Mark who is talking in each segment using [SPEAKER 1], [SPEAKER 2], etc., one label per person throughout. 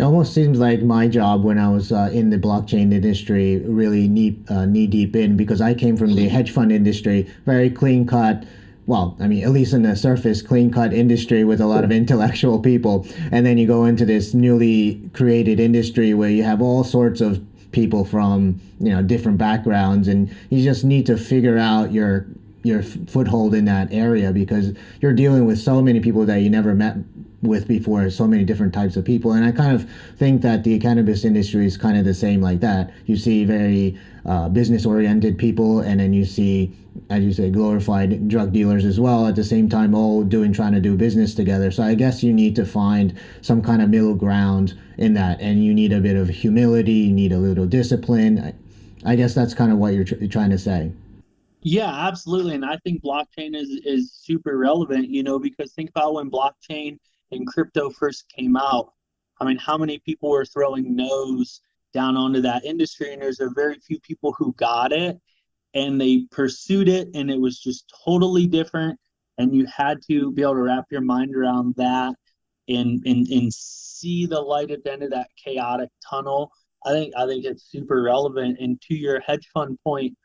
[SPEAKER 1] almost seems like my job when I was in the blockchain industry, really knee deep in, because I came from the hedge fund industry, very clean cut. Well, I mean, at least in the surface, clean cut industry with a lot of intellectual people. And then you go into this newly created industry where you have all sorts of people from, different backgrounds, and you just need to figure out your foothold in that area because you're dealing with so many people that you never met with before, so many different types of people. And I kind of think that the cannabis industry is kind of the same like that. You see very business oriented people, and then you see, as you say, glorified drug dealers as well at the same time, all trying to do business together. So I guess you need to find some kind of middle ground in that, and you need a bit of humility, you need a little discipline. I guess that's kind of what you're trying to say.
[SPEAKER 2] Yeah, absolutely. And I think blockchain is super relevant, because think about when blockchain and crypto first came out. I mean, how many people were throwing no's down onto that industry? And there's a very few people who got it and they pursued it, and it was just totally different. And you had to be able to wrap your mind around that and see the light at the end of that chaotic tunnel. I think it's super relevant. And to your hedge fund point,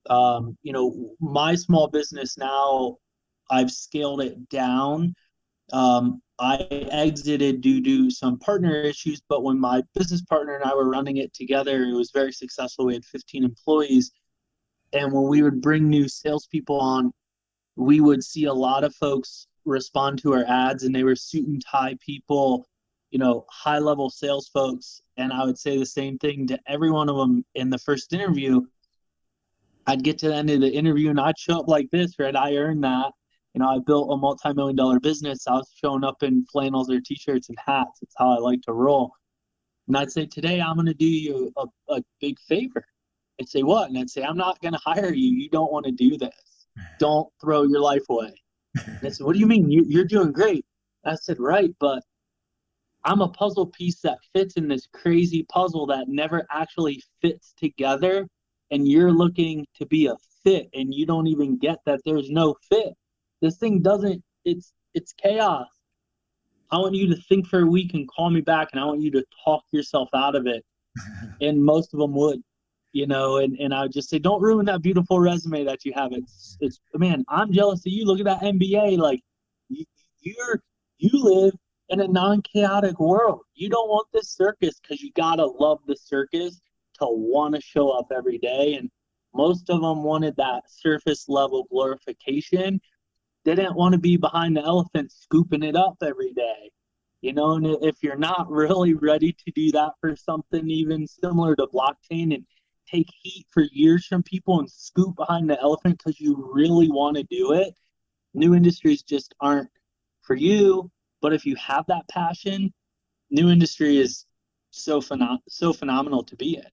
[SPEAKER 2] my small business now, I've scaled it down. I exited due to some partner issues, but when my business partner and I were running it together, it was very successful. We had 15 employees. And when we would bring new salespeople on, we would see a lot of folks respond to our ads, and they were suit and tie people, high level sales folks. And I would say the same thing to every one of them in the first interview. I'd get to the end of the interview and I'd show up like this, right? I earned that. I built a multi-million-dollar business. I was showing up in flannels or t-shirts and hats. It's how I like to roll. And I'd say, today I'm going to do you a big favor. I'd say, what? And I'd say, I'm not going to hire you. You don't want to do this. Don't throw your life away. And I said, what do you mean? You're doing great. I said, right, but I'm a puzzle piece that fits in this crazy puzzle that never actually fits together. And you're looking to be a fit, and you don't even get that there's no fit. This thing doesn't, it's chaos. I want you to think for a week and call me back, and I want you to talk yourself out of it. And most of them would, and I would just say, don't ruin that beautiful resume that you have. It's man, I'm jealous of you. Look at that MBA. Like, you, you live in a non-chaotic world. You don't want this circus because you gotta love the circus to want to show up every day. And most of them wanted that surface level glorification. They didn't want to be behind the elephant scooping it up every day. And if you're not really ready to do that for something even similar to blockchain and take heat for years from people and scoop behind the elephant because you really want to do it, new industries just aren't for you. But if you have that passion, new industry is so phenomenal to be in.